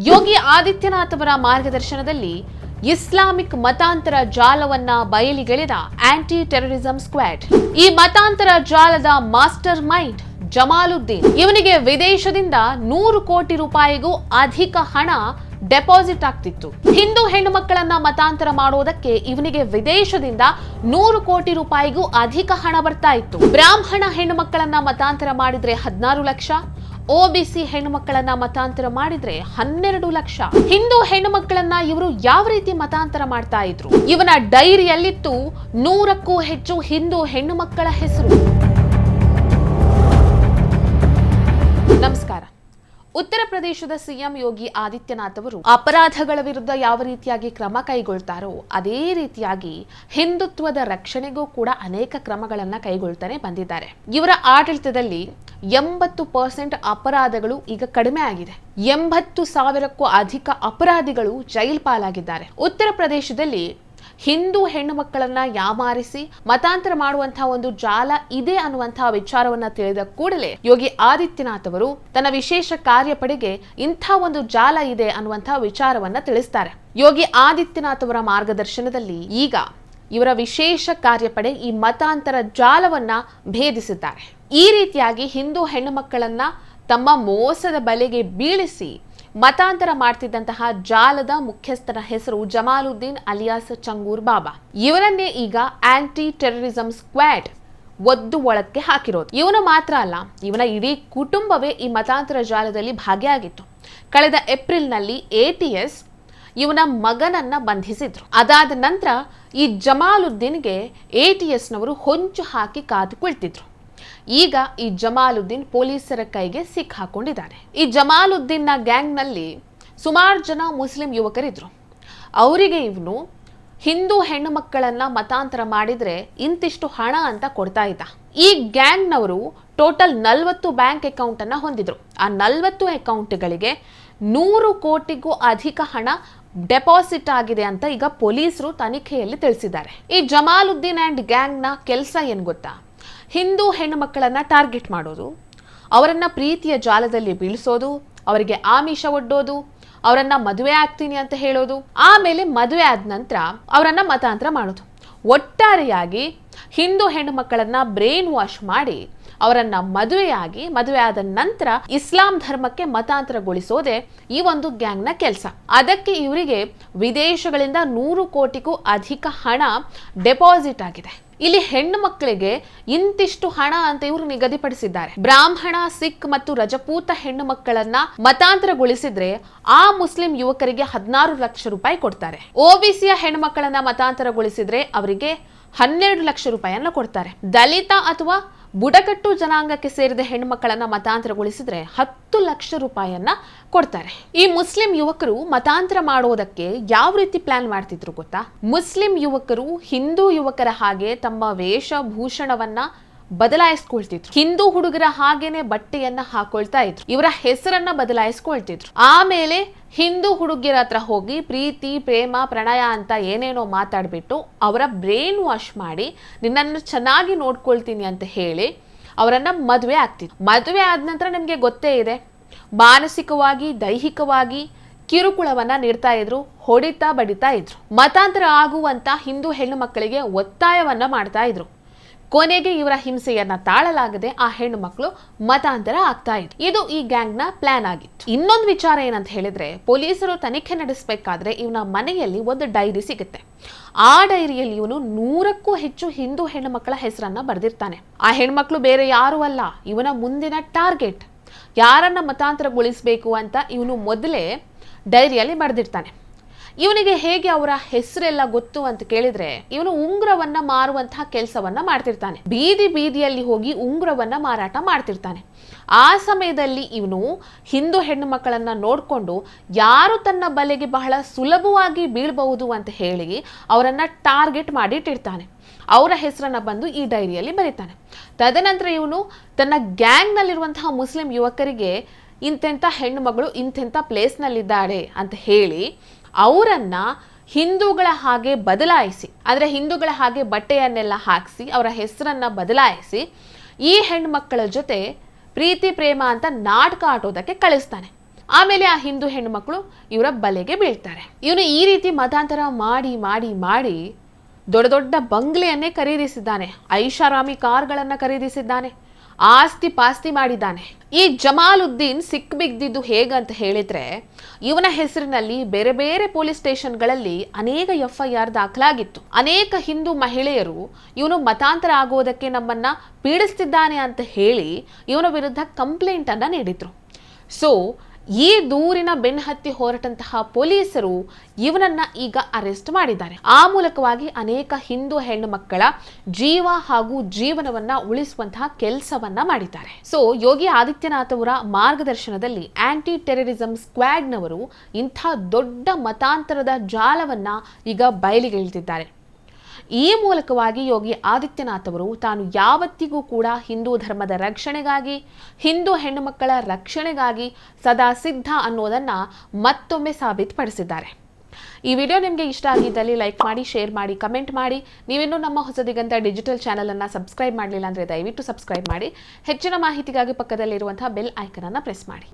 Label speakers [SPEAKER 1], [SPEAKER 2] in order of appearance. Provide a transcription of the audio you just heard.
[SPEAKER 1] ಯೋಗಿ ಆದಿತ್ಯನಾಥ್ ಅವರ ಮಾರ್ಗದರ್ಶನದಲ್ಲಿ ಇಸ್ಲಾಮಿಕ್ ಮತಾಂತರ ಜಾಲವನ್ನ ಬಯಲಿಗೆಳೆದ ಆಂಟಿ ಟೆರರಿಸಂ ಸ್ಕ್ವಾಡ್. ಈ ಮತಾಂತರ ಜಾಲದ ಮಾಸ್ಟರ್ ಮೈಂಡ್ ಜಮಾಲುದ್ದೀನ್. ಇವನಿಗೆ ವಿದೇಶದಿಂದ 100 ಕೋಟಿ ರೂಪಾಯಿಗೂ ಅಧಿಕ ಹಣ ಡೆಪಾಸಿಟ್ ಆಗ್ತಿತ್ತು. ಹಿಂದೂ ಹೆಣ್ಣು ಮಕ್ಕಳನ್ನ ಮತಾಂತರ ಮಾಡೋದಕ್ಕೆ ಇವನಿಗೆ ವಿದೇಶದಿಂದ 100 ಕೋಟಿ ರೂಪಾಯಿಗೂ ಅಧಿಕ ಹಣ ಬರ್ತಾ ಇತ್ತು. ಬ್ರಾಹ್ಮಣ ಹೆಣ್ಣು ಮಕ್ಕಳನ್ನ ಮತಾಂತರ ಮಾಡಿದ್ರೆ 16 ಲಕ್ಷ, ಒಬಿಸಿ ಹೆಣ್ಣು ಮಕ್ಕಳನ್ನ ಮತಾಂತರ ಮಾಡಿದ್ರೆ 12 ಲಕ್ಷ. ಹಿಂದೂ ಹೆಣ್ಣು ಮಕ್ಕಳನ್ನ ಇವರು ಯಾವ ರೀತಿ ಮತಾಂತರ ಮಾಡ್ತಾ ಇದ್ರು? ಇವನ ಡೈರಿಯಲ್ಲಿತ್ತು 100ಕ್ಕೂ ಹೆಚ್ಚು ಹಿಂದೂ ಹೆಣ್ಣು ಮಕ್ಕಳ ಹೆಸರು. ನಮಸ್ಕಾರ. ಉತ್ತರ ಪ್ರದೇಶದ ಸಿಎಂ ಯೋಗಿ ಆದಿತ್ಯನಾಥ್ ಅವರು ಅಪರಾಧಗಳ ವಿರುದ್ಧ ಯಾವ ರೀತಿಯಾಗಿ ಕ್ರಮ ಕೈಗೊಳ್ತಾರೋ ಅದೇ ರೀತಿಯಾಗಿ ಹಿಂದುತ್ವದ ರಕ್ಷಣೆಗೂ ಕೂಡ ಅನೇಕ ಕ್ರಮಗಳನ್ನ ಕೈಗೊಳ್ತಾನೆ ಬಂದಿದ್ದಾರೆ. ಇವರ ಆಡಳಿತದಲ್ಲಿ 80% ಅಪರಾಧಗಳು ಈಗ ಕಡಿಮೆ ಆಗಿದೆ. 80,000ಕ್ಕೂ ಅಧಿಕ ಅಪರಾಧಿಗಳು ಜೈಲ್ ಪಾಲಾಗಿದ್ದಾರೆ. ಉತ್ತರ ಪ್ರದೇಶದಲ್ಲಿ ಹಿಂದೂ ಹೆಣ್ಣು ಮಕ್ಕಳನ್ನ ಯಾಮಾರಿಸಿ ಮತಾಂತರ ಮಾಡುವಂತಹ ಒಂದು ಜಾಲ ಇದೆ ಅನ್ನುವಂತಹ ವಿಚಾರವನ್ನ ತಿಳಿದ ಕೂಡಲೇ ಯೋಗಿ ಆದಿತ್ಯನಾಥ್ ಅವರು ತನ್ನ ವಿಶೇಷ ಕಾರ್ಯಪಡೆಗೆ ಇಂಥ ಒಂದು ಜಾಲ ಇದೆ ಅನ್ನುವಂತಹ ವಿಚಾರವನ್ನ ತಿಳಿಸ್ತಾರೆ. ಯೋಗಿ ಆದಿತ್ಯನಾಥ್ ಅವರ ಮಾರ್ಗದರ್ಶನದಲ್ಲಿ ಈಗ ಇವರ ವಿಶೇಷ ಕಾರ್ಯಪಡೆ ಈ ಮತಾಂತರ ಜಾಲವನ್ನ ಭೇದಿಸಿದ್ದಾರೆ. ಈ ರೀತಿಯಾಗಿ ಹಿಂದೂ ಹೆಣ್ಣು ಮಕ್ಕಳನ್ನ ತಮ್ಮ ಮೋಸದ ಬಲೆಗೆ ಬೀಳಿಸಿ ಮತಾಂತರ ಮಾಡ್ತಿದ್ದಂತಹ ಜಾಲದ ಮುಖ್ಯಸ್ಥರ ಹೆಸರು ಜಮಾಲುದ್ದೀನ್ ಅಲಿಯಾಸ್ ಚಂಗೂರ್ ಬಾಬಾ. ಇವರನ್ನೇ ಈಗ ಆಂಟಿ ಟೆರರಿಸಂ ಸ್ಕ್ವಾಡ್ ಒದ್ದು ಒಳಕ್ಕೆ ಹಾಕಿರೋದು. ಇವನು ಮಾತ್ರ ಅಲ್ಲ, ಇವನ ಇಡೀ ಕುಟುಂಬವೇ ಈ ಮತಾಂತರ ಜಾಲದಲ್ಲಿ ಭಾಗಿಯಾಗಿತ್ತು. ಕಳೆದ ಏಪ್ರಿಲ್ನಲ್ಲಿ ATS ಇವನ ಮಗನನ್ನ ಬಂಧಿಸಿದ್ರು. ಅದಾದ ನಂತರ ಈ ಜಮಾಲುದ್ದೀನ್ಗೆ ATSನವರು ಹೊಂಚು ಹಾಕಿ ಕಾದು ಕುಳಿತಿದ್ರು. ಈಗ ಈ ಜಮಾಲುದ್ದೀನ್ ಪೊಲೀಸರ ಕೈಗೆ ಸಿಕ್ಕಾಕೊಂಡಿದ್ದಾರೆ. ಈ ಜಮಾಲುದ್ದೀನ್ನ ಗ್ಯಾಂಗ್ನಲ್ಲಿ ಸುಮಾರು ಜನ ಮುಸ್ಲಿಂ ಯುವಕರಿದ್ರು. ಅವರಿಗೆ ಇವನು ಹಿಂದೂ ಹೆಣ್ಣು ಮಕ್ಕಳನ್ನ ಮತಾಂತರ ಮಾಡಿದ್ರೆ ಇಂತಿಷ್ಟು ಹಣ ಅಂತ ಕೊಡ್ತಾ ಇದ್ದ. ಈ ಗ್ಯಾಂಗ್ನವರು ಟೋಟಲ್ 40 ಬ್ಯಾಂಕ್ ಅಕೌಂಟ್ ಅನ್ನ ಹೊಂದಿದ್ರು. ಆ 40 ಅಕೌಂಟ್ಗಳಿಗೆ 100 ಕೋಟಿಗೂ ಅಧಿಕ ಹಣ ಡೆಪಾಸಿಟ್ ಆಗಿದೆ ಅಂತ ಈಗ ಪೊಲೀಸರು ತನಿಖೆಯಲ್ಲಿ ತಿಳಿಸಿದ್ದಾರೆ. ಈ ಜಮಾಲುದ್ದೀನ್ ಅಂಡ್ ಗ್ಯಾಂಗ್ನ ಕೆಲಸ ಏನ್ ಗೊತ್ತಾ? ಹಿಂದೂ ಹೆಣ್ಣು ಮಕ್ಕಳನ್ನ ಟಾರ್ಗೆಟ್ ಮಾಡೋದು, ಅವರನ್ನ ಪ್ರೀತಿಯ ಜಾಲದಲ್ಲಿ ಬೀಳಿಸೋದು, ಅವರಿಗೆ ಆಮಿಷ ಒಡ್ಡೋದು, ಅವರನ್ನ ಮದುವೆ ಆಗ್ತೀನಿ ಅಂತ ಹೇಳೋದು, ಆಮೇಲೆ ಮದುವೆ ಆದ ನಂತರ ಅವರನ್ನ ಮತಾಂತರ ಮಾಡೋದು. ಒಟ್ಟಾರೆಯಾಗಿ ಹಿಂದೂ ಹೆಣ್ಣು ಮಕ್ಕಳನ್ನ ಬ್ರೈನ್ ವಾಶ್ ಮಾಡಿ ಅವರನ್ನ ಮದುವೆ ಆದ ನಂತರ ಇಸ್ಲಾಂ ಧರ್ಮಕ್ಕೆ ಮತಾಂತರಗೊಳಿಸೋದೇ ಈ ಒಂದು ಗ್ಯಾಂಗ್ನ ಕೆಲಸ. ಅದಕ್ಕೆ ಇವರಿಗೆ ವಿದೇಶಗಳಿಂದ 100 ಕೋಟಿಗೂ ಅಧಿಕ ಹಣ ಡೆಪಾಸಿಟ್ ಆಗಿದೆ. ಇಲ್ಲಿ ಹೆಣ್ಣು ಮಕ್ಕಳಿಗೆ ಇಂತಿಷ್ಟು ಹಣ ಅಂತ ಇವರು ನಿಗದಿಪಡಿಸಿದ್ದಾರೆ. ಬ್ರಾಹ್ಮಣ, ಸಿಖ್ ಮತ್ತು ರಜಪೂತ ಹೆಣ್ಣು ಮಕ್ಕಳನ್ನ ಮತಾಂತರಗೊಳಿಸಿದ್ರೆ ಆ ಮುಸ್ಲಿಂ ಯುವಕರಿಗೆ 16 ಲಕ್ಷ ರೂಪಾಯಿ ಕೊಡ್ತಾರೆ. ಒಬಿಸಿಯ ಹೆಣ್ಣು ಮಕ್ಕಳನ್ನ ಮತಾಂತರಗೊಳಿಸಿದ್ರೆ ಅವರಿಗೆ 12 ಲಕ್ಷ ರೂಪಾಯಿಯನ್ನ ಕೊಡ್ತಾರೆ. ದಲಿತ ಅಥವಾ ಬುಡಕಟ್ಟು ಜನಾಂಗಕ್ಕೆ ಸೇರಿದ ಹೆಣ್ಣು ಮಕ್ಕಳನ್ನ ಮತಾಂತರಗೊಳಿಸಿದ್ರೆ 10 ಲಕ್ಷ ರೂಪಾಯಿಯನ್ನ ಕೊಡ್ತಾರೆ. ಈ ಮುಸ್ಲಿಂ ಯುವಕರು ಮತಾಂತರ ಮಾಡೋದಕ್ಕೆ ಯಾವ ರೀತಿ ಪ್ಲಾನ್ ಮಾಡ್ತಿದ್ರು ಗೊತ್ತಾ? ಮುಸ್ಲಿಂ ಯುವಕರು ಹಿಂದೂ ಯುವಕರ ಹಾಗೆ ತಮ್ಮ ವೇಷಭೂಷಣವನ್ನ ಬದಲಾಯಿಸ್ಕೊಳ್ತಿದ್ರು. ಹಿಂದೂ ಹುಡುಗರ ಹಾಗೇನೆ ಬಟ್ಟೆಯನ್ನ ಹಾಕೊಳ್ತಾ ಇದ್ರು. ಇವರ ಹೆಸರನ್ನ ಬದಲಾಯಿಸ್ಕೊಳ್ತಿದ್ರು. ಆಮೇಲೆ ಹಿಂದೂ ಹುಡುಗಿಯರ ಹತ್ರ ಹೋಗಿ ಪ್ರೀತಿ, ಪ್ರೇಮ, ಪ್ರಣಯ ಅಂತ ಏನೇನೋ ಮಾತಾಡ್ಬಿಟ್ಟು ಅವರ ಬ್ರೈನ್ ವಾಶ್ ಮಾಡಿ ನಿನ್ನನ್ನು ಚೆನ್ನಾಗಿ ನೋಡ್ಕೊಳ್ತೀನಿ ಅಂತ ಹೇಳಿ ಅವರನ್ನ ಮದುವೆ ಆಗ್ತಿದ್ರು. ಮದುವೆ ಆದ ನಂತರ ನಿಮ್ಗೆ ಗೊತ್ತೇ ಇದೆ, ಮಾನಸಿಕವಾಗಿ, ದೈಹಿಕವಾಗಿ ಕಿರುಕುಳವನ್ನ ನೀಡ್ತಾ ಇದ್ರು, ಹೊಡಿತಾ ಬಡಿತಾ ಇದ್ರು. ಮತಾಂತರ ಆಗುವಂತ ಹಿಂದೂ ಹೆಣ್ಣು ಮಕ್ಕಳಿಗೆ ಒತ್ತಾಯವನ್ನ ಮಾಡ್ತಾ ಇದ್ರು. ಕೊನೆಗೆ ಇವರ ಹಿಂಸೆಯನ್ನ ತಾಳಲಾಗದೆ ಆ ಹೆಣ್ಣು ಮಕ್ಕಳು ಮತಾಂತರ ಆಗ್ತಾ ಇದ್ರು. ಇದು ಈ ಗ್ಯಾಂಗ್ನ ಪ್ಲಾನ್ ಆಗಿತ್ತು. ಇನ್ನೊಂದು ವಿಚಾರ ಏನಂತ ಹೇಳಿದ್ರೆ, ಪೊಲೀಸರು ತನಿಖೆ ನಡೆಸಬೇಕಾದ್ರೆ ಇವನ ಮನೆಯಲ್ಲಿ ಒಂದು ಡೈರಿ ಸಿಗುತ್ತೆ. ಆ ಡೈರಿಯಲ್ಲಿ ಇವನು 100ಕ್ಕೂ ಹೆಚ್ಚು ಹಿಂದೂ ಹೆಣ್ಣು ಮಕ್ಕಳ ಹೆಸರನ್ನ ಬರೆದಿರ್ತಾನೆ. ಆ ಹೆಣ್ಮಕ್ಳು ಬೇರೆ ಯಾರು ಅಲ್ಲ, ಇವನ ಮುಂದಿನ ಟಾರ್ಗೆಟ್. ಯಾರನ್ನ ಮತಾಂತರಗೊಳಿಸಬೇಕು ಅಂತ ಇವನು ಮೊದಲೇ ಡೈರಿಯಲ್ಲಿ ಬರೆದಿರ್ತಾನೆ. ಇವನಿಗೆ ಹೇಗೆ ಅವರ ಹೆಸರೆಲ್ಲ ಗೊತ್ತು ಅಂತ ಕೇಳಿದ್ರೆ, ಇವನು ಉಂಗುರವನ್ನ ಮಾರುವಂತಹ ಕೆಲಸವನ್ನ ಮಾಡ್ತಿರ್ತಾನೆ. ಬೀದಿಯಲ್ಲಿ ಹೋಗಿ ಉಂಗುರವನ್ನ ಮಾರಾಟ ಮಾಡ್ತಿರ್ತಾನೆ. ಆ ಸಮಯದಲ್ಲಿ ಇವನು ಹಿಂದೂ ಹೆಣ್ಣು ಮಕ್ಕಳನ್ನ ನೋಡ್ಕೊಂಡು ಯಾರು ತನ್ನ ಬಲೆಗೆ ಬಹಳ ಸುಲಭವಾಗಿ ಬೀಳ್ಬಹುದು ಅಂತ ಹೇಳಿ ಅವರನ್ನ ಟಾರ್ಗೆಟ್ ಮಾಡಿಟ್ಟಿರ್ತಾನೆ. ಅವರ ಹೆಸರನ್ನ ಬಂದು ಈ ಡೈರಿಯಲ್ಲಿ ಬರೀತಾನೆ. ತದನಂತರ ಇವನು ತನ್ನ ಗ್ಯಾಂಗ್ನಲ್ಲಿರುವಂತಹ ಮುಸ್ಲಿಂ ಯುವಕರಿಗೆ ಇಂತೆಂಥ ಹೆಣ್ಣು ಮಗಳು ಇಂತೆಂಥ ಪ್ಲೇಸ್ನಲ್ಲಿದ್ದಾಳೆ ಅಂತ ಹೇಳಿ ಅವರನ್ನ ಹಿಂದೂಗಳ ಹಾಗೆ ಬದಲಾಯಿಸಿ, ಅಂದರೆ ಹಿಂದೂಗಳ ಹಾಗೆ ಬಟ್ಟೆಯನ್ನೆಲ್ಲ ಹಾಕಿಸಿ ಅವರ ಹೆಸರನ್ನ ಬದಲಾಯಿಸಿ ಈ ಹೆಣ್ಣು ಮಕ್ಕಳ ಜೊತೆ ಪ್ರೀತಿ ಪ್ರೇಮ ಅಂತ ನಾಟಕ ಆಟೋದಕ್ಕೆ ಕಳಿಸ್ತಾನೆ. ಆಮೇಲೆ ಆ ಹಿಂದೂ ಹೆಣ್ಣು ಮಕ್ಕಳು ಇವರ ಬಲೆಗೆ ಬೀಳ್ತಾರೆ. ಇವನು ಈ ರೀತಿ ಮತಾಂತರ ಮಾಡಿ ಮಾಡಿ ಮಾಡಿ ದೊಡ್ಡ ದೊಡ್ಡ ಬಂಗ್ಲೆಯನ್ನೇ ಖರೀದಿಸಿದ್ದಾನೆ, ಐಷಾರಾಮಿ ಕಾರ್ಗಳನ್ನ ಖರೀದಿಸಿದ್ದಾನೆ, ಆಸ್ತಿ ಪಾಸ್ತಿ ಮಾಡಿದ್ದಾನೆ. ಈ ಜಮಾಲುದ್ದೀನ್ ಸಿಕ್ಬಿದ್ದಿದ್ದು ಹೇಗಂತ ಹೇಳಿದ್ರೆ, ಇವನ ಹೆಸರಿನಲ್ಲಿ ಬೇರೆ ಬೇರೆ ಪೊಲೀಸ್ ಸ್ಟೇಷನ್ಗಳಲ್ಲಿ ಅನೇಕ FIR ದಾಖಲಾಗಿತ್ತು. ಅನೇಕ ಹಿಂದೂ ಮಹಿಳೆಯರು ಇವನು ಮತಾಂತರ ಆಗೋದಕ್ಕೆ ನಮ್ಮನ್ನ ಪೀಡಿಸ್ತಿದ್ದಾನೆ ಅಂತ ಹೇಳಿ ಇವನ ವಿರುದ್ಧ ಕಂಪ್ಲೇಂಟ್ ಅನ್ನ ನೀಡಿದ್ರು. ಸೊ ಈ ದೂರಿನ ಬೆನ್ನಹತ್ತಿ ಹೊರಟಂತಹ ಪೊಲೀಸರು ಇವನನ್ನ ಈಗ ಅರೆಸ್ಟ್ ಮಾಡಿದ್ದಾರೆ. ಆ ಮೂಲಕವಾಗಿ ಅನೇಕ ಹಿಂದೂ ಹೆಣ್ಣು ಮಕ್ಕಳ ಜೀವ ಹಾಗೂ ಜೀವನವನ್ನ ಉಳಿಸುವಂತಹ ಕೆಲಸವನ್ನ ಮಾಡಿದ್ದಾರೆ. ಸೊ ಯೋಗಿ ಆದಿತ್ಯನಾಥ್ ಅವರ ಮಾರ್ಗದರ್ಶನದಲ್ಲಿ ಆಂಟಿ ಟೆರರಿಸಂ ಸ್ಕ್ವಾಡ್ನವರು ಇಂಥ ದೊಡ್ಡ ಮತಾಂತರದ ಜಾಲವನ್ನ ಈಗ ಬಯಲಿಗೆಳೆದಿದ್ದಾರೆ. ಈ ಮೂಲಕವಾಗಿ ಯೋಗಿ ಆದಿತ್ಯನಾಥ್ ಅವರು ತಾನು ಯಾವತ್ತಿಗೂ ಕೂಡ ಹಿಂದೂ ಧರ್ಮದ ರಕ್ಷಣೆಗಾಗಿ, ಹಿಂದೂ ಹೆಣ್ಣು ಮಕ್ಕಳ ರಕ್ಷಣೆಗಾಗಿ ಸದಾ ಸಿದ್ಧ ಅನ್ನೋದನ್ನ ಮತ್ತೊಮ್ಮೆ ಸಾಬೀತುಪಡಿಸಿದ್ದಾರೆ. ಈ ವಿಡಿಯೋ ನಿಮಗೆ ಇಷ್ಟ ಆಗಿದ್ದಲ್ಲಿ ಲೈಕ್ ಮಾಡಿ, ಶೇರ್ ಮಾಡಿ, ಕಮೆಂಟ್ ಮಾಡಿ. ನೀವಿನ್ನೂ ನಮ್ಮ ಹೊಸ ದಿಗಂತ ಡಿಜಿಟಲ್ ಚಾನೆಲ್ ಅನ್ನ ಸಬ್ಸ್ಕ್ರೈಬ್ ಮಾಡಲಿಲ್ಲ ಅಂದ್ರೆ ದಯವಿಟ್ಟು ಸಬ್ಸ್ಕ್ರೈಬ್ ಮಾಡಿ. ಹೆಚ್ಚಿನ ಮಾಹಿತಿಗಾಗಿ ಪಕ್ಕದಲ್ಲಿರುವಂತಹ ಬೆಲ್ ಐಕನ್ ಅನ್ನ ಪ್ರೆಸ್ ಮಾಡಿ.